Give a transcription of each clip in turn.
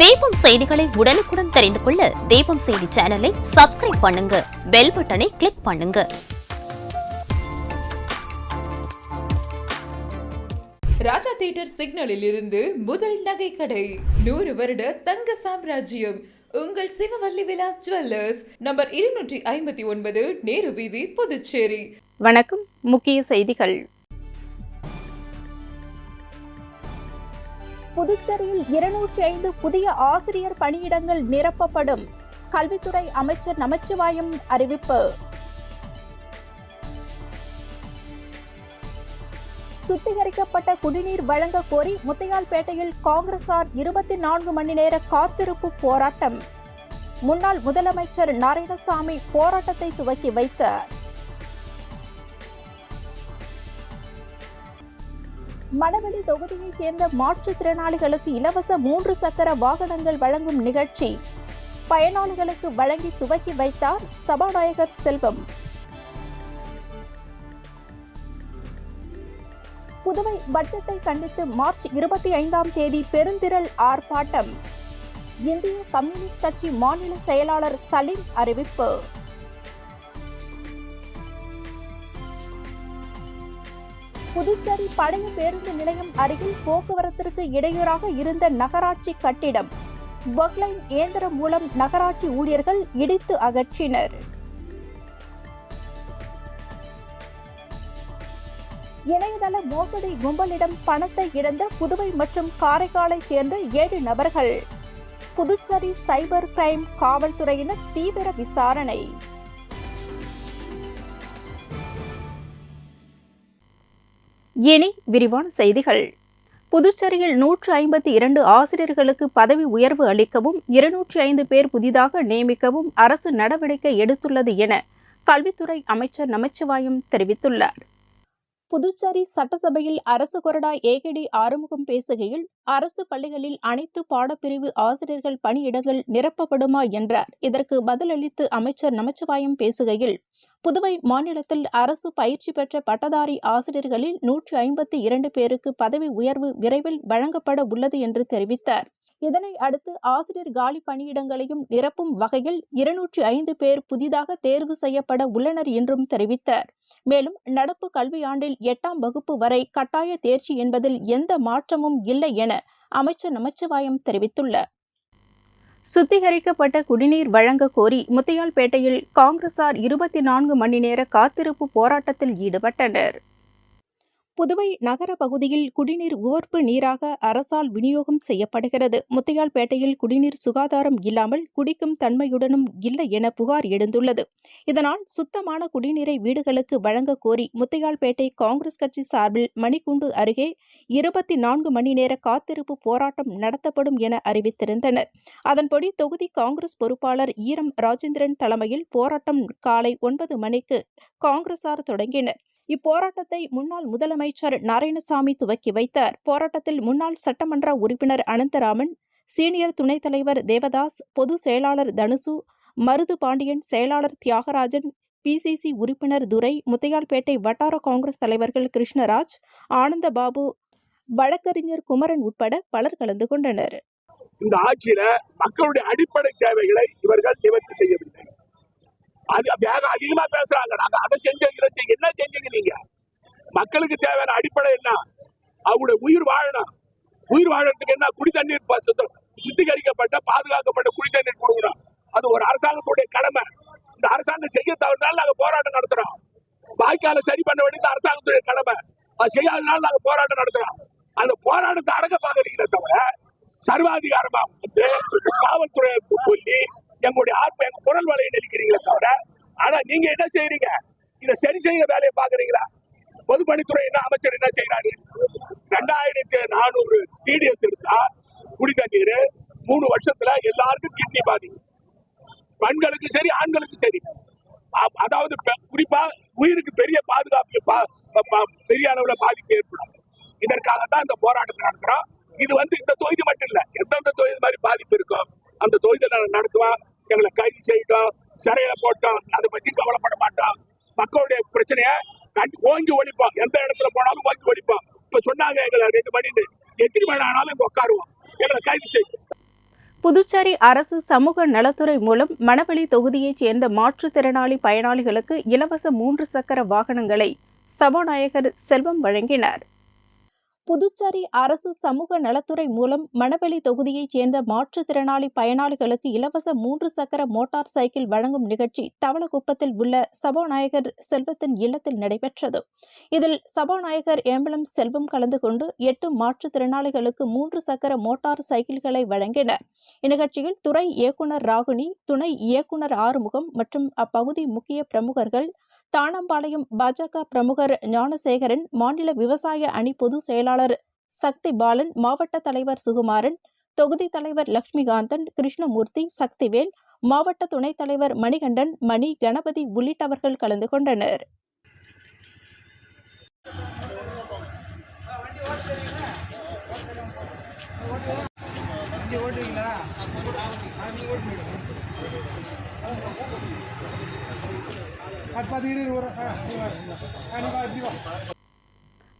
தீபம் செய்திகளை உடனுக்குடன் தெரிந்து கொள்ள தீபம் செய்தி சேனலை சப்ஸ்கிரைப் பண்ணுங்க, பெல் பட்டனை கிளிக் பண்ணுங்க. ராஜா தியேட்டர் சிக்னலில் இருந்து முதல் நகை கடை, 100 வருட தங்க சாம்ராஜ்யம் உங்கள் சிவவல்லி விலாஸ் ஜுவல்லர்ஸ், நம்பர் 259, நேரு வீதி, புதுச்சேரி. வணக்கம். முக்கிய செய்திகள். புதுச்சேரியில் 205 புதிய ஆசிரியர் பணியிடங்கள் நிரப்பப்படும். கல்வித்துறை அமைச்சர் நமச்சிவாயம் அறிவிப்பு. சுத்திகரிக்கப்பட்ட குடிநீர் வழங்க கோரி முத்தையால்பேட்டையில் காங்கிரசார் 24 மணி நேர காத்திருப்பு போராட்டம். முன்னாள் முதலமைச்சர் நாராயணசாமி போராட்டத்தை துவக்கி வைத்தார். மணவெளி தொகுதியைச் சேர்ந்த மாற்றுத்திறனாளிகளுக்கு இலவச 3 சக்கர வாகனங்கள் வழங்கும் நிகழ்ச்சி பயனாளிகளுக்கு வழங்கி துவக்கி வைத்தார் சபாநாயகர் செல்வம். புதுவை பட்ஜெட்டை கண்டித்து மார்ச் 25ஆம் தேதி பெருந்திரள் ஆர்ப்பாட்டம். இந்திய கம்யூனிஸ்ட் கட்சி மாநில செயலாளர் சலீம் அறிவிப்பு. புதுச்சேரி பழைய பேருந்து நிலையம் அருகில் போக்குவரத்திற்கு இடையூறாக இருந்த நகராட்சி கட்டிடம் பக்லைன் இயந்திரம் மூலம் நகராட்சி ஊழியர்கள் இடித்து அகற்றினர். இணையதள மோசடி கும்பலிடம் பணத்தை இழந்த புதுவை மற்றும் காரைக்காலைச் சேர்ந்த 7 நபர்கள். புதுச்சேரி சைபர் கிரைம் காவல்துறையினர் தீவிர விசாரணை. இனி விரிவான செய்திகள். புதுச்சேரியில் 152 ஆசிரியர்களுக்கு பதவி உயர்வு அளிக்கவும் 205 பேர் புதிதாக நியமிக்கவும் அரசு நடவடிக்கை எடுத்துள்ளது என கல்வித்துறை அமைச்சர் நமச்சிவாயம் தெரிவித்துள்ளார். புதுச்சேரி சட்டசபையில் அரசு கொறடா ஏகேடி ஆறுமுகம் பேசுகையில், அரசு பள்ளிகளில் அனைத்து பாடப்பிரிவு ஆசிரியர்கள் பணியிடங்கள் நிரப்பப்படுமா என்றார். இதற்கு பதிலளித்து அமைச்சர் நமச்சிவாயம் பேசுகையில், புதுவை மாநிலத்தில் அரசு பயிற்சி பெற்ற பட்டதாரி ஆசிரியர்களில் 152 பேருக்கு பதவி உயர்வு விரைவில் வழங்கப்பட உள்ளது என்று தெரிவித்தார். இதனை அடுத்து ஆசிரியர் காலி பணியிடங்களையும் நிரப்பும் வகையில் 205 பேர் புதிதாக தேர்வு செய்யப்பட உள்ளனர் என்றும் தெரிவித்தார். மேலும் நடப்பு கல்வியாண்டில் 8ஆம் வகுப்பு வரை கட்டாய தேர்ச்சி என்பதில் எந்த மாற்றமும் இல்லை என அமைச்சர் நமச்சிவாயம் தெரிவித்துள்ளார். சுத்திகரிக்கப்பட்ட குடிநீர் வழங்க கோரி முத்தையால்பேட்டையில் காங்கிரசார் 24 மணி நேர காத்திருப்பு போராட்டத்தில் ஈடுபட்டனர். புதுவை நகர பகுதியில் குடிநீர் உவர்ப்பு நீராக அரசால் விநியோகம் செய்யப்படுகிறது. முத்தையால்பேட்டையில் குடிநீர் சுகாதாரம் இல்லாமல் குடிக்கும் தன்மையுடனும் இல்லை என புகார் எழுந்துள்ளது. இதனால் சுத்தமான குடிநீரை வீடுகளுக்கு வழங்க கோரி முத்தையால்பேட்டை காங்கிரஸ் கட்சி சார்பில் மணிக்கூண்டு அருகே 24 மணி நேர காத்திருப்பு போராட்டம் நடத்தப்படும் என அறிவித்திருந்தனர். அதன்படி தொகுதி காங்கிரஸ் பொறுப்பாளர் ஈரம் ராஜேந்திரன் தலைமையில் போராட்டம் காலை 9 மணிக்கு காங்கிரசார் தொடங்கினர். இப்போராட்டத்தை முன்னாள் முதலமைச்சர் நாராயணசாமி துவக்கி வைத்தார். போராட்டத்தில் முன்னாள் சட்டமன்ற உறுப்பினர் அனந்தராமன், சீனியர் துணைத் தலைவர் தேவதாஸ், பொதுச் செயலாளர் தனுசு, மருது பாண்டியன், செயலாளர் தியாகராஜன், பிசிசி உறுப்பினர் துரை, முத்தையால்பேட்டை வட்டார காங்கிரஸ் தலைவர்கள் கிருஷ்ணராஜ், ஆனந்தபாபு, வழக்கறிஞர் குமரன் உட்பட பலர் கலந்து கொண்டனர். இந்த ஆட்சியில மக்களுடைய அடிப்படை தேவைகளை இவர்கள் நிவர்த்தி செய்யவில்லை. அது அதிகமா பேசுறாங்க. நாங்க அதை செஞ்சோம், என்ன செஞ்சீங்க நீங்க? மக்களுக்கு தேவையான அடிப்படை என்ன? அவங்களுடைய உயிர் வாழணும். உயிர் வாழறதுக்கு என்ன? குடி தண்ணீர் சுத்திகரிக்கப்பட்ட பாதுகாக்கப்பட்ட குடி தண்ணீர் கொடுக்கணும். அது ஒரு அரசாங்கத்துடைய கடமை. இந்த அரசாங்கம் செய்ய தவறுனால நாங்க போராட்டம் நடத்துறோம். வாய்க்கால சரி பண்ண வேண்டியது அரசாங்கத்துடைய கடமை. அது செய்யாதனால நாங்க போராட்டம் நடத்துறோம். அந்த போராட்டத்தை அடக்க பாக்குறீங்களே தவிர சர்வாதிகாரமா காவல்துறை சொல்லி எங்களுடைய எங்க குரல் வலையை நெருக்கிறீங்களே தவிர, ஆனா நீங்க என்ன செய்யறீங்க? இதை சரி செய்யற வேலையை பாக்குறீங்களா? பொதுப்பணித்துறை என்ன அமைச்சர் என்ன செய்யறாரு? 2400 டிடிஎஸ் இருந்தா குடி தண்ணீர் 3 வருஷத்துல எல்லாருக்கும் கிட்னி பாதிக்கும். பெண்களுக்கு சரி, ஆண்களுக்கு சரி. அதாவது குறிப்பா உயிருக்கு பெரிய பாதுகாப்பு, பெரிய அளவுல பாதிப்பு ஏற்படும். இதற்காகத்தான் இந்த போராட்டத்தை நடத்துறோம். இது இந்த தொகுதி மட்டும் இல்ல, எந்தெந்த தொகுதி மாதிரி பாதிப்பு இருக்கும் அந்த தொகுதியில நடத்துவோம். எங்களை கைது செய்யட்டும், சிறையில போட்டோம், அதை பத்தி கவலைப்பட மாட்டோம். மக்களுடைய பிரச்சனைய ஓங்கி ஒழிப்போம். எந்த இடத்துல போனாலும் ஓங்கி ஒழிப்போம். இப்ப சொன்னாங்க எங்களை 2 மணி எத்தனை மணி ஆனாலும் உட்காருவோம், எங்களை கைது செய்யும். புதுச்சேரி அரசு சமூக நலத்துறை மூலம் மணவெளி தொகுதியைச் சேர்ந்த மாற்றுத்திறனாளி பயனாளிகளுக்கு இலவச 3 சக்கர வாகனங்களை சபாநாயகர் செல்வம் வழங்கினார். புதுச்சேரி அரசு சமூக நலத்துறை மூலம் மணவெளி தொகுதியைச் சேர்ந்த மாற்றுத்திறனாளி பயனாளிகளுக்கு இலவச 3 சக்கர மோட்டார் சைக்கிள் வழங்கும் நிகழ்ச்சி தவளக்குப்பத்தில் உள்ள சபாநாயகர் செல்வத்தின் இல்லத்தில் நடைபெற்றது. இதில் சபாநாயகர் ஏம்பலம் செல்வம் கலந்து கொண்டு 8 மாற்றுத்திறனாளிகளுக்கு 3 சக்கர மோட்டார் சைக்கிள்களை வழங்கினர். இந்நிகழ்ச்சியில் துறை இயக்குநர் ராகினி, துணை இயக்குநர் ஆறுமுகம் மற்றும் அப்பகுதி முக்கிய பிரமுகர்கள், தானம்பாளையம் பாஜக பிரமுகர் ஞானசேகரன், மாநில விவசாய அணி பொதுச் செயலாளர் சக்தி பாலன், மாவட்ட தலைவர் சுகுமாரன், தொகுதி தலைவர் லட்சுமிகாந்தன், கிருஷ்ணமூர்த்தி, சக்திவேல், மாவட்ட துணைத் தலைவர் மணிகண்டன், மணி, கணபதி உள்ளிட்டவர்கள் கலந்து கொண்டனர்.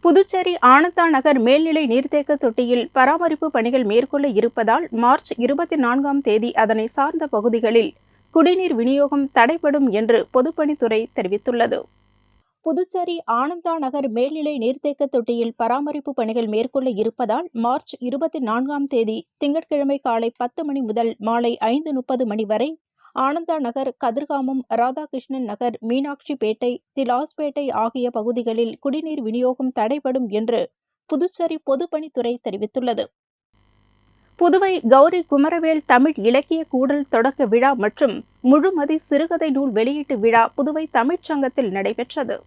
புதுச்சேரி ஆனந்தா நகர் மேல்நிலை நீர்த்தேக்க தொட்டியில் பராமரிப்பு பணிகள் மேற்கொள்ள இருப்பதால் மார்ச் 24ஆம் தேதி அதனை சார்ந்த பகுதிகளில் குடிநீர் விநியோகம் தடைபடும் என்று பொதுப்பணித்துறை தெரிவித்துள்ளது. புதுச்சேரி ஆனந்தா நகர் மேல்நிலை நீர்த்தேக்க தொட்டியில் பராமரிப்பு பணிகள் மேற்கொள்ள இருப்பதால் மார்ச் 24ஆம் தேதி திங்கட்கிழமை காலை 10 மணி முதல் மாலை 5:30 மணி வரை ஆனந்தா நகர், கதிர்காமம், ராதாகிருஷ்ணன் நகர், மீனாட்சி பேட்டை, திலாஸ்பேட்டை ஆகிய பகுதிகளில் குடிநீர் விநியோகம் தடைபடும் என்று புதுச்சேரி பொதுப்பணித்துறை தெரிவித்துள்ளது. புதுவை கௌரி குமரவேல் தமிழ் இலக்கிய கூடல் தொடக்க விழா மற்றும் முழுமதி சிறுகதை நூல் வெளியீட்டு விழா புதுவை தமிழ்ச்சங்கத்தில் நடைபெற்றது.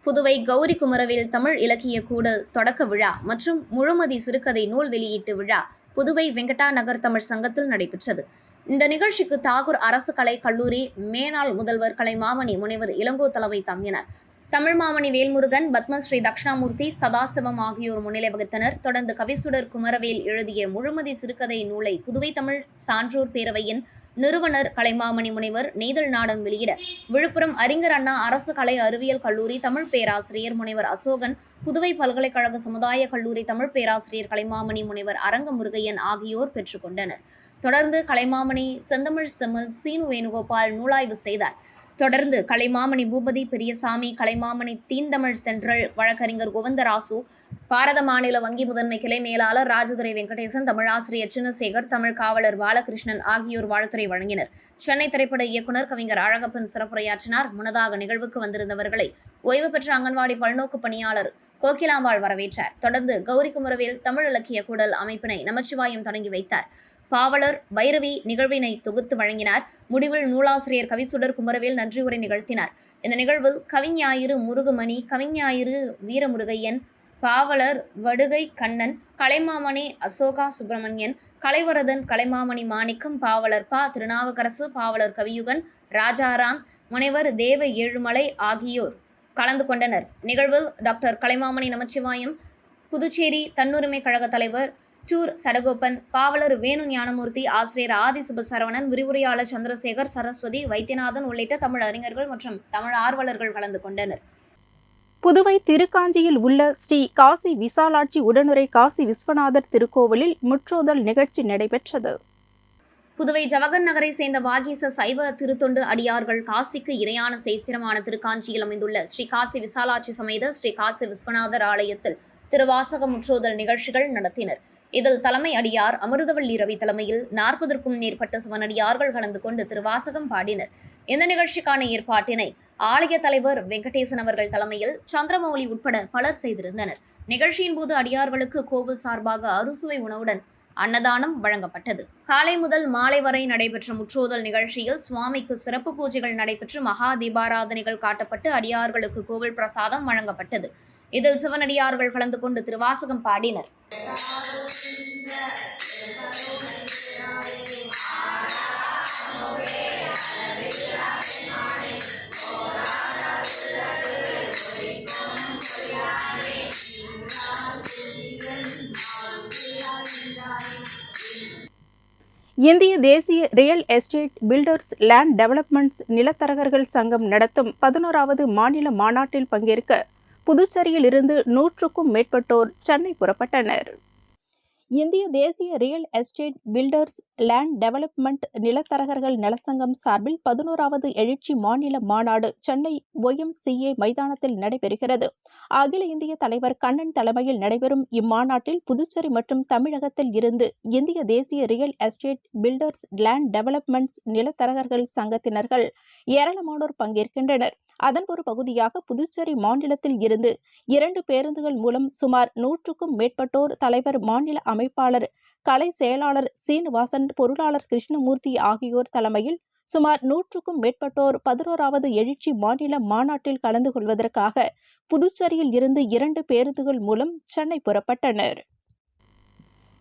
புதுவை கௌரி குமரவேல் தமிழ் இலக்கிய கூடல் தொடக்க விழா மற்றும் முழுமதி சிறுகதை நூல் வெளியீட்டு விழா புதுவை வெங்கடா நகர் தமிழ் சங்கத்தில் நடைபெற்றது. இந்த நிகழ்ச்சிக்கு தாகூர் அரசு கலை கல்லூரி மேனாள் முதல்வர் கலைமாமணி முனைவர் இளங்கோ தலைமை தாங்கினார். தமிழ் மாமணி வேல்முருகன், பத்மஸ்ரீ தக்ஷணாமூர்த்தி, சதாசிவம் ஆகியோர் முன்னிலை வகித்தனர். தொடர்ந்து கவிசுடர் குமரவேல் எழுதிய முழுமதி சிறுகதை நூலை புதுவை தமிழ் சான்றோர் பேரவையின் நிறுவனர் கலைமாமணி முனைவர் நெய்தல் நாடன் வெளியிட விழுப்புரம் அறிஞர் அண்ணா அரசு கலை அறிவியல் கல்லூரி தமிழ் பேராசிரியர் முனைவர் அசோகன், புதுவை பல்கலைக்கழக சமுதாய கல்லூரி தமிழ் பேராசிரியர் கலைமாமணி முனைவர் அரங்க முருகையன் ஆகியோர் பெற்றுக்கொண்டனர். தொடர்ந்து கலைமாமணி செந்தமிழ் செம்மல் சீனு வேணுகோபால் நூலாய்வு செய்தார். தொடர்ந்து கலைமாமணி பூபதி பெரியசாமி, கலைமாமணி தீந்தமிழ் தென்றல் வழக்கறிஞர் கோவிந்தராசு, பாரத மாநில வங்கி முதன்மை கிளை மேலாளர் ராஜதுரை வெங்கடேசன், தமிழாசிரியர் சின்னசேகர், தமிழ் காவலர் பாலகிருஷ்ணன் ஆகியோர் வாழ்த்துரை வழங்கினர். சென்னை திரைப்பட இயக்குநர் கவிஞர் அழகப்பன் சிறப்புரையாற்றினார். முன்னதாக நிகழ்வுக்கு வந்திருந்தவர்களை ஓய்வு பெற்ற அங்கன்வாடி பல்நோக்கு பணியாளர் கோகிலாம்பாள் வரவேற்றார். தொடர்ந்து கௌரி குமரவேல் தமிழ் இலக்கிய கூடல் அமைப்பினை நமச்சிவாயம் தொடங்கி வைத்தார். பாவலர் பைரவி நிகழ்வினை தொகுத்து வழங்கினார். முடிவில் நூலாசிரியர் கவிசுடர் குமரவேல் நன்றியுரை நிகழ்த்தினார். இந்த நிகழ்வில் கவிஞாயிறு முருகுமணி, கவிஞாயிறு வீரமுருகையன், பாவலர் வடுகை கண்ணன், கலைமாமணி அசோகா சுப்பிரமணியன், கலைவரதன், கலைமாமணி மாணிக்கம், பாவலர் பா திருநாவுக்கரசு, பாவலர் கவியுகன், ராஜாராம், முனைவர் தேவ ஏழுமலை ஆகியோர் கலந்து கொண்டனர். நிகழ்வில் டாக்டர் கலைமாமணி நமச்சிவாயம், புதுச்சேரி தன்னுரிமை கழக தலைவர் டூர் சடகோப்பன், பாவலர் வேணு ஞானமூர்த்தி, ஆசிரியர் ஆதி சுபசரவணன், விரிவுரையாளர் சந்திரசேகர், சரஸ்வதி, வைத்தியநாதன் உள்ளிட்ட தமிழ் அறிஞர்கள் மற்றும் தமிழ் ஆர்வலர்கள் கலந்து கொண்டனர். புதுவை திருக்காஞ்சியில் உள்ள ஸ்ரீ காசி விசாலாட்சி உடனுரை காசி விஸ்வநாதர் திருக்கோவிலில் முற்றோதல் நிகழ்ச்சி நடைபெற்றது. புதுவை ஜவஹர் நகரை சேர்ந்த வாகீச சைவ திருத்தொண்டு அடியார்கள் காசிக்கு இணையான சேஸ்திரமான திருக்காஞ்சியில் அமைந்துள்ள ஸ்ரீ காசி விசாலாட்சி சமேத ஸ்ரீ காசி விஸ்வநாதர் ஆலயத்தில் திருவாசக முற்றோதல் நிகழ்ச்சிகள் நடத்தினர். இதில் தலைமை அடியார் அமிர்தவள்ளி ரவி தலைமையில் 40க்கும் மேற்பட்ட சிவனடியார்கள் கலந்து கொண்டு திருவாசகம் பாடினர். இந்த நிகழ்ச்சிக்கான ஏற்பாட்டினை ஆலய தலைவர் வெங்கடேசன் அவர்கள் தலைமையில் சந்திரமௌலி உட்பட பலர் செய்திருந்தனர். நிகழ்ச்சியின் போது அடியார்களுக்கு கோவில் சார்பாக அறுசுவை உணவுடன் அன்னதானம் வழங்கப்பட்டது. காலை முதல் மாலை வரை நடைபெற்ற முற்றோதல் நிகழ்ச்சியில் சுவாமிக்கு சிறப்பு பூஜைகள் நடைபெற்று மகா தீபாராதனைகள் காட்டப்பட்டு அடியார்களுக்கு கோவில் பிரசாதம் வழங்கப்பட்டது. இதில் சிவனடியார்கள் கலந்து கொண்டு திருவாசகம் பாடினர். இந்திய தேசிய real estate builders land developments நிலத்தரகர்கள் சங்கம் நடத்தும் 11வது மாநில மாநாட்டில் பங்கேற்க புதுச்சேரியில் இருந்து 100க்கும் மேற்பட்டோர் சென்னை புறப்பட்டனர். இந்திய தேசிய real estate builders land development நிலத்தரகர்கள் நலசங்கம் சார்பில் 11வது எழுச்சி மாநில மாநாடு சென்னை YMCA மைதானத்தில் நடைபெறுகிறது. அகில இந்திய தலைவர் கண்ணன் தலைமையில் நடைபெறும் இம்மாநாட்டில் புதுச்சேரி மற்றும் தமிழகத்தில் இருந்து இந்திய தேசிய real estate builders land development நிலத்தரகர்கள் சங்கத்தினர்கள் ஏராளமானோர் பங்கேற்கின்றனர். அதன் ஒரு பகுதியாக புதுச்சேரி மாநிலத்தில் இருந்து 2 பேருந்துகள் மூலம் சுமார் 100க்கும் மேற்பட்டோர் தலைவர், மாநில அமைப்பாளர், கலை செயலாளர் சீனிவாசன், பொருளாளர் கிருஷ்ணமூர்த்தி ஆகியோர் தலைமையில் சுமார் 100க்கும் மேற்பட்டோர் 11வது எழுச்சி மாநில மாநாட்டில் கலந்து கொள்வதற்காக புதுச்சேரியில் இருந்து 2 பேருந்துகள் மூலம் சென்னை புறப்பட்டனர்.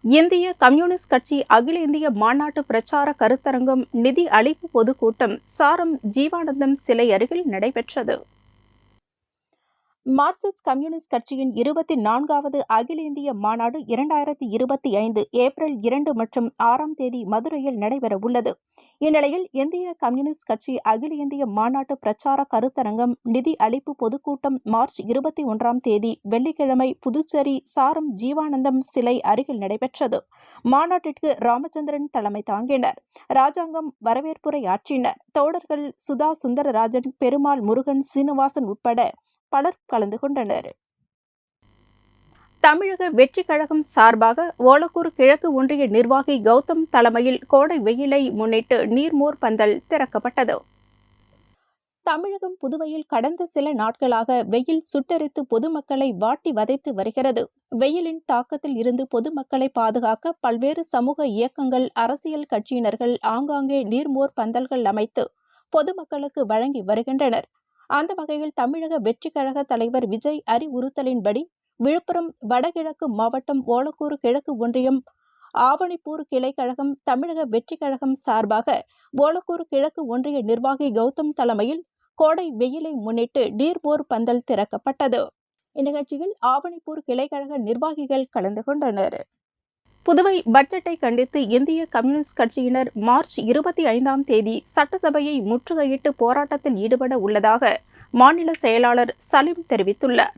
இந்திய கம்யூனிஸ்ட் கட்சி அகில இந்திய மாநாட்டு பிரச்சார கருத்தரங்கம் நிதி அளிப்பு பொதுக்கூட்டம் சாரம் ஜீவானந்தம் சிலை அருகில் நடைபெற்றது. மார்க்சிஸ்ட் கம்யூனிஸ்ட் கட்சியின் 24வது அகில இந்திய மாநாடு 2025 ஏப்ரல் 2 மற்றும் 6ஆம் தேதி மதுரையில் நடைபெறவுள்ளது. இந்நிலையில் இந்திய கம்யூனிஸ்ட் கட்சி அகில இந்திய மாநாட்டு பிரச்சார கருத்தரங்கம் நிதி அளிப்பு பொதுக்கூட்டம் மார்ச் 21ஆம் தேதி வெள்ளிக்கிழமை புதுச்சேரி சாரம் ஜீவானந்தம் சிலை அருகில் நடைபெற்றது. மாநாட்டிற்கு ராமச்சந்திரன் தலைமை தாங்கினர். ராஜாங்கம் வரவேற்புரை ஆற்றினர். தோழர்கள் சுதா சுந்தரராஜன், பெருமாள் முருகன், சீனிவாசன் உட்பட பலர் கலந்து கொண்டனர். தமிழக வெற்றிக் கழகம் சார்பாக ஓலக்கூர் கிழக்கு ஒன்றிய நிர்வாகி கௌதம் தலைமையில் கோடை வெயிலை முன்னிட்டு நீர்மோர் பந்தல் திறக்கப்பட்டது. தமிழகம், புதுவையில் கடந்த சில நாட்களாக வெயில் சுட்டெரித்து பொதுமக்களை வாட்டி வதைத்து வருகிறது. வெயிலின் தாக்கத்தில் இருந்து பொதுமக்களை பாதுகாக்க பல்வேறு சமூக இயக்கங்கள், அரசியல் கட்சியினர்கள் ஆங்காங்கே நீர்மோர் பந்தல்கள் அமைத்து பொதுமக்களுக்கு வழங்கி வருகின்றனர். அந்த வகையில் தமிழக வெற்றிக் கழக தலைவர் விஜய் அறிவுறுத்தலின்படி விழுப்புரம் வடகிழக்கு மாவட்டம் ஓலக்கூர் கிழக்கு ஒன்றியம் ஆவணிப்பூர் கிளை கழகம், தமிழக வெற்றிக் கழகம் சார்பாக ஓலக்கூர் கிழக்கு ஒன்றிய நிர்வாகி கௌதம் தலைமையில் கோடை வெயிலை முன்னிட்டு நீர்மோர் பந்தல் திறக்கப்பட்டது. இந்நிகழ்ச்சியில் ஆவணிப்பூர் கிளை கழக நிர்வாகிகள் கலந்து கொண்டனர். புதுவை பட்ஜெட்டை கண்டித்து இந்திய கம்யூனிஸ்ட் கட்சியினர் மார்ச் 25ஆம் தேதி சட்டசபையை முற்றுகையிட்டு போராட்டத்தில் ஈடுபட உள்ளதாக மாநில செயலாளர் சலீம் தெரிவித்துள்ளார்.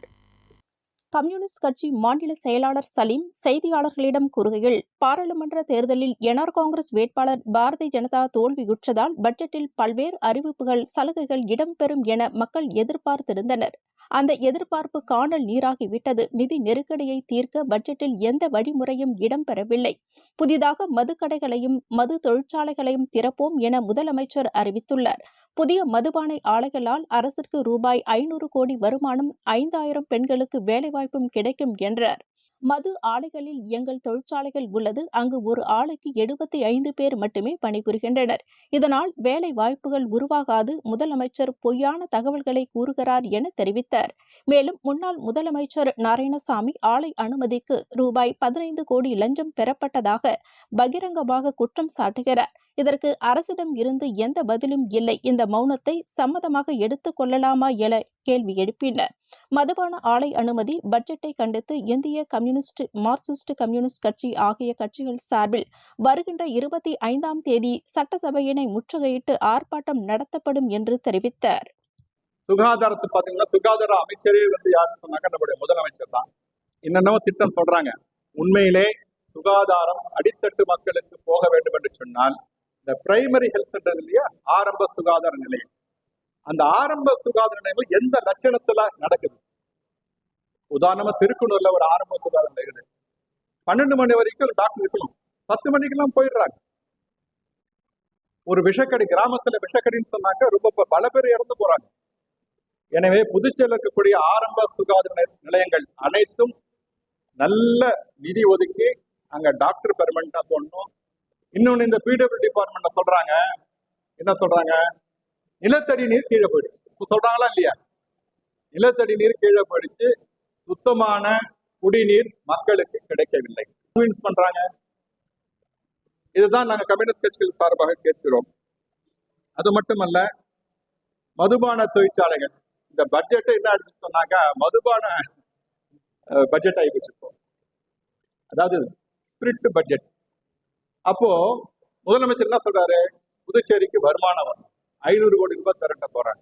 கம்யூனிஸ்ட் கட்சி மாநில செயலாளர் சலீம் செய்தியாளர்களிடம் கூறுகையில், பாராளுமன்ற தேர்தலில் என்ஆர் காங்கிரஸ் வேட்பாளர் பாரதிய ஜனதா தோல்வியுற்றதால் பட்ஜெட்டில் பல்வேறு அறிவிப்புகள், சலுகைகள் இடம்பெறும் என மக்கள் எதிர்பார்த்திருந்தனர். அந்த எதிர்பார்ப்பு காணல் நீராகிவிட்டது. நிதி நெருக்கடியை தீர்க்க பட்ஜெட்டில் எந்த வழிமுறையும் இடம்பெறவில்லை. புதிதாக மதுக்கடைகளையும் மது தொழிற்சாலைகளையும் திறப்போம் என முதலமைச்சர் அறிவித்துள்ளார். புதிய மதுபானை ஆலைகளால் அரசிற்கு ரூபாய் 500 கோடி வருமானம், 5000 பெண்களுக்கு வேலைவாய்ப்பும் கிடைக்கும் என்றார். மது ஆலைகளில் எங்கள் தொழிற்சாலைகள் உள்ளது. அங்கு ஒரு ஆலைக்கு 75 பேர் மட்டுமே பணிபுரிகின்றனர். இதனால் வேலை வாய்ப்புகள் உருவாகாது. முதலமைச்சர் பொய்யான தகவல்களை கூறுகிறார் என தெரிவித்தார். மேலும் முன்னாள் முதலமைச்சர் நாராயணசாமி ஆலை அனுமதிக்கு ரூபாய் 15 கோடி லஞ்சம் பெறப்பட்டதாக பகிரங்கமாக குற்றம் சாட்டுகிறார். இதற்கு அரசிடம் இருந்து எந்த பதிலும் இல்லை. இந்த மௌனத்தை சம்மதமாக எடுத்துக் கொள்ளலாமா என கேள்வி எழுப்பினர். மதுபான ஆலை அனுமதி பட்ஜெட்டை கண்டித்து இந்திய கம்யூனிஸ்ட், மார்க்சிஸ்ட் கம்யூனிஸ்ட் கட்சி ஆகிய கட்சிகள் சார்பில் வருகின்ற 25ஆம் தேதி சட்டசபையினை முற்றுகையிட்டு ஆர்ப்பாட்டம் நடத்தப்படும் என்று தெரிவித்தார். சுகாதாரத்தை பாத்தீங்கன்னா, சுகாதார அமைச்சரே யாருன்னு சொன்னாங்க, நம்முடைய முதலமைச்சர் தான். என்னென்னவோ திட்டம் சொல்றாங்க. உண்மையிலே சுகாதாரம் அடித்தட்டு மக்களுக்கு போக வேண்டும் என்று சொன்னால், இந்த பிரைமரி ஹெல்த் சென்டர் இல்லையா, ஆரம்ப சுகாதார நிலையம், அந்த ஆரம்ப சுகாதார நிலையம் எந்த லட்சணத்துல நடக்குது? உதாரணமா திருக்குனூர்ல ஒரு ஆரம்ப சுகாதார நிலையம் 12 மணி வரைக்கும் டாக்டர் இருக்கலாம், 10 மணிக்கெல்லாம் போயிடுறாங்க. ஒரு விஷக்கடி, கிராமத்துல விஷக்கடின்னு சொன்னாக்க ரொம்ப பல பேர் இறந்து போறாங்க. எனவே புதுச்சேரியில் இருக்கக்கூடிய ஆரம்ப சுகாதார நிலையங்கள் அனைத்தும் நல்ல நிதி ஒதுக்கி அங்க டாக்டர் பெர்மனண்டா போடணும். இன்னொன்னு, இந்த பிடபிள்யூ டிபார்ட்மெண்ட் சொல்றாங்க, என்ன சொல்றாங்க, நிலத்தடி நீர் கீழே போயிடுச்சு. சொல்றாங்களா இல்லையா? நிலத்தடி நீர் கீழே போயிடுச்சு, சுத்தமான குடிநீர் மக்களுக்கு கிடைக்கவில்லை பண்றாங்க. இதுதான் நாங்க கம்யூனிஸ்ட் கட்சிகள் சார்பாக கேட்கிறோம். அது மட்டுமல்ல, மதுபான தொழிற்சாலைகள், இந்த பட்ஜெட்டை என்ன அடிச்சு சொன்னாங்க, மதுபான பட்ஜெட் ஆகி வச்சிருக்கோம், அதாவது ஸ்பிரிட் பட்ஜெட். அப்போ முதலமைச்சர் என்ன சொல்றாரு, புதுச்சேரிக்கு வருமானம் வரும், 500 கோடி ரூபாய் திரட்ட போறாங்க,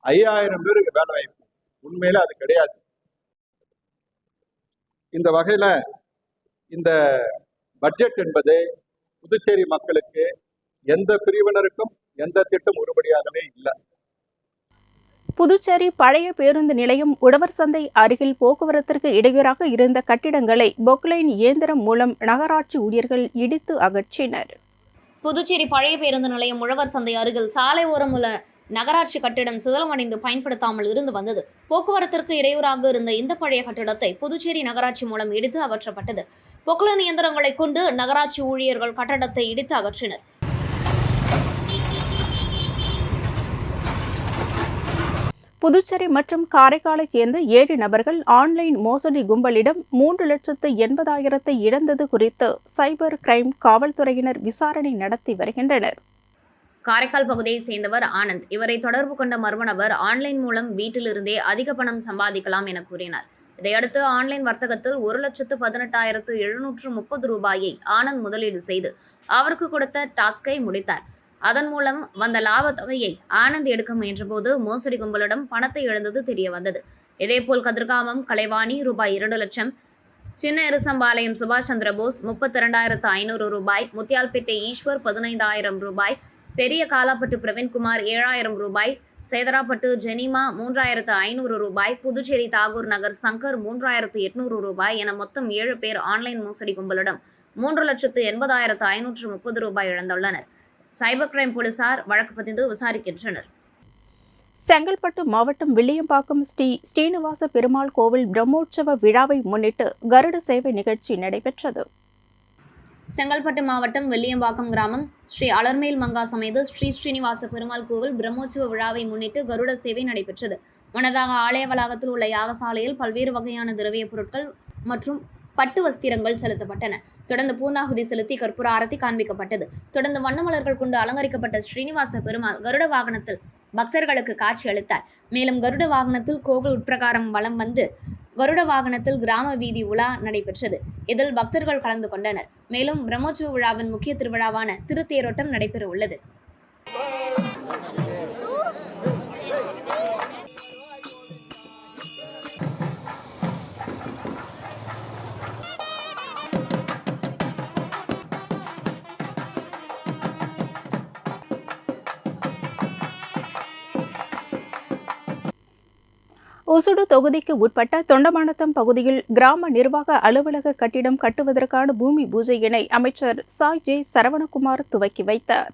5000 பேருக்கு வேலை வாய்ப்பு. உண்மையில அது கிடையாது. இந்த வகையில இந்த பட்ஜெட் என்பது புதுச்சேரி மக்களுக்கு எந்த பிரிவினருக்கும் எந்த திட்டம் உருப்படியாகவே இல்லை. புதுச்சேரி பழைய பேருந்து நிலையம் உழவர் சந்தை அருகில் போக்குவரத்திற்கு இடையூறாக இருந்த கட்டிடங்களை பொக்லைன் இயந்திரம் மூலம் நகராட்சி ஊழியர்கள் இடித்து அகற்றினர். புதுச்சேரி பழைய பேருந்து நிலையம் உழவர் சந்தை அருகில் சாலை ஓரம் உள்ள நகராட்சி கட்டிடம் சிதலமடைந்து பயன்படுத்தாமல் இருந்து வந்தது. போக்குவரத்திற்கு இடையூறாக இருந்த இந்த பழைய கட்டிடத்தை புதுச்சேரி நகராட்சி மூலம் இடித்து அகற்றப்பட்டது. பொக்லைன் இயந்திரங்களை கொண்டு நகராட்சி ஊழியர்கள் கட்டடத்தை இடித்து அகற்றினர். புதுச்சேரி மற்றும் காரைக்காலைச் சேர்ந்த 7 நபர்கள் ஆன்லைன் மோசடி கும்பலிடம் 3,80,000 இழந்தது குறித்து சைபர் கிரைம் காவல்துறையினர் விசாரணை நடத்தி வருகின்றனர். காரைக்கால் பகுதியைச் சேர்ந்தவர் ஆனந்த். இவரை தொடர்பு கொண்ட மர்ம நபர் ஆன்லைன் மூலம் வீட்டிலிருந்தே அதிக பணம் சம்பாதிக்கலாம் என கூறினார். இதையடுத்து ஆன்லைன் வர்த்தகத்தில் 1,18,730 ரூபாயை ஆனந்த் முதலீடு செய்து அவருக்கு கொடுத்த டாஸ்கை முடித்தார். அதன் மூலம் வந்த லாப தொகையை ஆனந்த் எடுக்க முயன்றபோது மோசடி கும்பலிடம் பணத்தை இழந்தது தெரிய வந்தது. இதேபோல் கதிர்காமம் கலைவாணி ரூபாய் 2 லட்சம், சின்ன எருசம்பாளையம் சுபாஷ் சந்திரபோஸ் 32,500 ரூபாய், முத்தியால்பேட்டை ஈஸ்வர் 15,000 ரூபாய், பெரிய காலாப்பட்டு பிரவீன்குமார் 7,000 ரூபாய், சேதராப்பட்டு ஜெனிமா 3,500 ரூபாய், புதுச்சேரி தாகூர் நகர் சங்கர் 3,800 ரூபாய் என மொத்தம் 7 பேர் ஆன்லைன் மோசடி கும்பலிடம் 3,80,530 ரூபாய் இழந்துள்ளனர். சைபர் கிரைம் போலீசார் வழக்கு பதிந்து விசாரிக்கின்றனர். செங்கல்பட்டு மாவட்டம் வில்லியம்பாக்கம் ஸ்ரீ ஸ்ரீனிவாச பெருமாள் கோவில் பிரம்மோற்சவ விழாவை முன்னிட்டு கருட சேவை நிகழ்ச்சி நடைபெற்றது. செங்கல்பட்டு மாவட்டம் வெள்ளியம்பாக்கம் கிராமம் ஸ்ரீ அலர்மேல் மங்கா சமேத ஸ்ரீ ஸ்ரீனிவாச பெருமாள் கோவில் பிரம்மோற்சவ விழாவை முன்னிட்டு கருட சேவை நடைபெற்றது. முன்னதாக ஆலய வளாகத்தில் உள்ள யாகசாலையில் பல்வேறு வகையான திரவிய பொருட்கள் மற்றும் பட்டு வஸ்திரங்கள் செலுத்தப்பட்டன. தொடர்ந்து பூர்ணாகுதி செலுத்தி கற்பூர ஆரத்தி காண்பிக்கப்பட்டது. தொடர்ந்து வண்ணமலர்கள் கொண்டு அலங்கரிக்கப்பட்ட ஸ்ரீனிவாச பெருமாள் கருட வாகனத்தில் பக்தர்களுக்கு காட்சி அளித்தார். மேலும் கருட வாகனத்தில் கோவில் உட்பிரகாரம் வலம் வந்து கருட வாகனத்தில் கிராம வீதி உலா நடைபெற்றது. இதில் பக்தர்கள் கலந்து கொண்டனர். மேலும் பிரம்மோற்சவ விழாவின் முக்கிய திருவிழாவான திருத்தேரோட்டம் நடைபெற உள்ளது. ஒசுடு தொகுதிக்கு உட்பட்ட தொண்டமானத்தம் பகுதியில் கிராம நிர்வாக அலுவலக கட்டிடம் கட்டுவதற்கான பூமி பூஜையினை அமைச்சர் சாய் ஜே சரவணகுமார் துவக்கி வைத்தார்.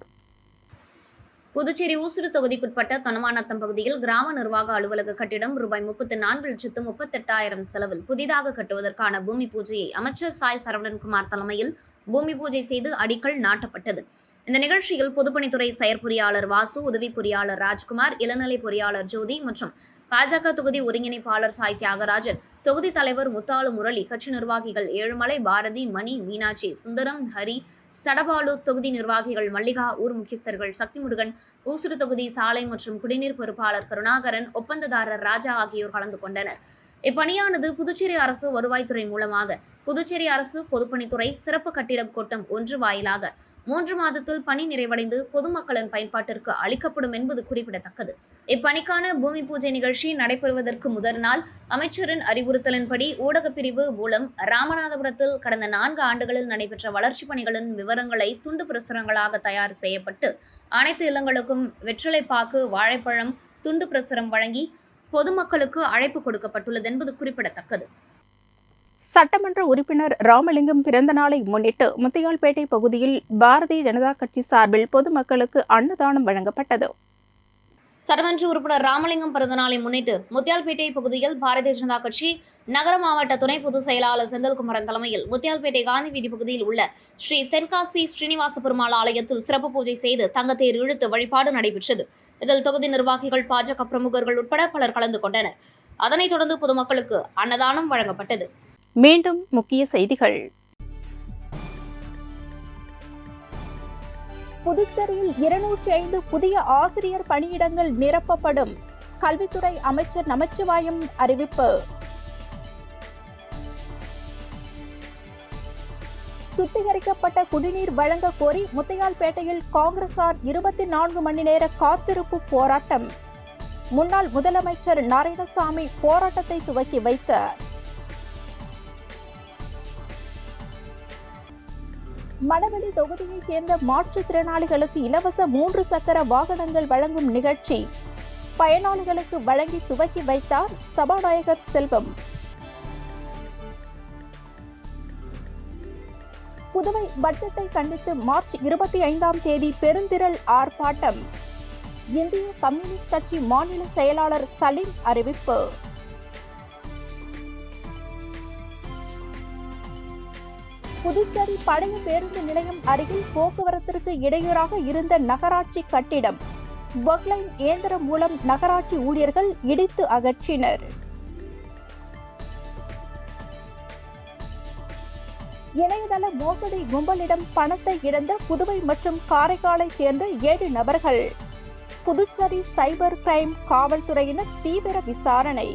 புதுச்சேரி ஊசுடு தொகுதிக்குட்பட்ட தொண்டமானத்தம் பகுதியில் கிராம நிர்வாக அலுவலக கட்டிடம் ரூபாய் 34,38,000 செலவில் புதிதாக கட்டுவதற்கான பூமி பூஜையை அமைச்சர் சாய் சரவணகுமார் தலைமையில் பூமி பூஜை செய்து அடிக்கல் நாட்டப்பட்டது. இந்த நிகழ்ச்சியில் பொதுப்பணித்துறை செயற்பொறியாளர் வாசு, உதவி பொறியாளர் ராஜ்குமார், இளநிலை பொறியாளர் ஜோதி மற்றும் பாஜக தொகுதி ஒருங்கிணைப்பாளர் சாய் தியாகராஜன், தொகுதி தலைவர் முத்தாலு முரளி, கட்சி நிர்வாகிகள் ஏழுமலை, பாரதி, மணி, மீனாட்சி, சுந்தரம், ஹரி, சடபாலு, தொகுதி நிர்வாகிகள் மல்லிகா, ஊர் முக்கியஸ்தர்கள் சக்திமுருகன், ஊசுடு தொகுதி சாலை மற்றும் குடிநீர் பொறுப்பாளர் கருணாகரன், ஒப்பந்ததாரர் ராஜா ஆகியோர் கலந்து கொண்டனர். இப்பணியானது புதுச்சேரி அரசு வருவாய்த்துறை மூலமாக புதுச்சேரி அரசு பொதுப்பணித்துறை சிறப்பு கட்டிடம் கோட்டம் 1 வாயிலாக 3 மாதத்தில் பணி நிறைவடைந்து பொதுமக்களின் பயன்பாட்டிற்கு அளிக்கப்படும் என்பது குறிப்பிடத்தக்கது. இப்பணிக்கான பூமி பூஜை நிகழ்ச்சி நடைபெறுவதற்கு முதல் நாள் அமைச்சரின் அறிவுறுத்தலின்படி ஊடகப் பிரிவு மூலம் ராமநாதபுரத்தில் கடந்த 4 ஆண்டுகளில் நடைபெற்ற வளர்ச்சிப் பணிகளின் விவரங்களை துண்டு பிரசுரங்களாக தயார் செய்யப்பட்டு அனைத்து இல்லங்களுக்கும் வெற்றிலைப்பாக்கு, வாழைப்பழம், துண்டு பிரசுரம் வழங்கி பொதுமக்களுக்கு அழைப்பு கொடுக்கப்பட்டுள்ளது என்பது குறிப்பிடத்தக்கது. சட்டமன்ற உறுப்பினர் ராமலிங்கம் பிறந்த நாளை முன்னிட்டு முத்தியால்பேட்டை பகுதியில் பாரதிய ஜனதா கட்சி சார்பில் பொதுமக்களுக்கு அன்னதானம் வழங்கப்பட்டது. சட்டமன்ற உறுப்பினர் ராமலிங்கம் பிறந்தநாளை முன்னிட்டு முத்தியால்பேட்டை பகுதியில் பாரதிய ஜனதா கட்சி நகர மாவட்ட துணை பொதுச் செயலாளர் செந்தில்குமரன் தலைமையில் முத்தியால்பேட்டை காந்தி வீதி பகுதியில் உள்ள ஸ்ரீ தென்காசி ஸ்ரீனிவாச பெருமாள் ஆலயத்தில் சிறப்பு பூஜை செய்து தங்கத்தேர் இழுத்து வழிபாடு நடைபெற்றது. இதில் தொகுதி நிர்வாகிகள், பாஜக பிரமுகர்கள் உட்பட பலர் கலந்து கொண்டனர். அதனைத் தொடர்ந்து பொதுமக்களுக்கு அன்னதானம் வழங்கப்பட்டது. மீண்டும் முக்கிய செய்திகள். புதுச்சேரியில் 205 புதிய ஆசிரியர் பணியிடங்கள் நிரப்பப்படும். கல்வித்துறை அமைச்சர் நமச்சிவாயம் அறிவிப்பு. சுத்திகரிக்கப்பட்ட குடிநீர் வழங்க கோரி முத்தியால்பேட்டையில் காங்கிரசார் 24 மணி நேர காத்திருப்பு போராட்டம். முன்னாள் முதலமைச்சர் நாராயணசாமி போராட்டத்தை துவக்கி வைத்தார். மணவெளி தொகுதியைச் சேர்ந்த மாற்றுத்திறனாளிகளுக்கு இலவச 3 சக்கர வாகனங்கள் வழங்கும் நிகழ்ச்சி பயனாளிகளுக்கு வழங்கி துவக்கி வைத்தார் சபாநாயகர் செல்வம். புதுவை பட்ஜெட்டை கண்டித்து மார்ச் 25ஆம் தேதி பெருந்திரள் ஆர்ப்பாட்டம். இந்திய கம்யூனிஸ்ட் கட்சி மாநில செயலாளர் சலீம் அறிவிப்பு. புதுச்சேரி பழைய பேருந்து நிலையம் அருகில் போக்குவரத்திற்கு இடையூறாக இருந்த நகராட்சி கட்டிடம் பக்லைன் இயந்திரம் மூலம் நகராட்சி ஊழியர்கள் இடித்து அகற்றினர். இணையதள மோசடி கும்பலிடம் பணத்தை இழந்த புதுவை மற்றும் காரைக்காலைச் சேர்ந்த 7 நபர்கள். புதுச்சேரி சைபர் கிரைம் காவல்துறையினர் தீவிர விசாரணை.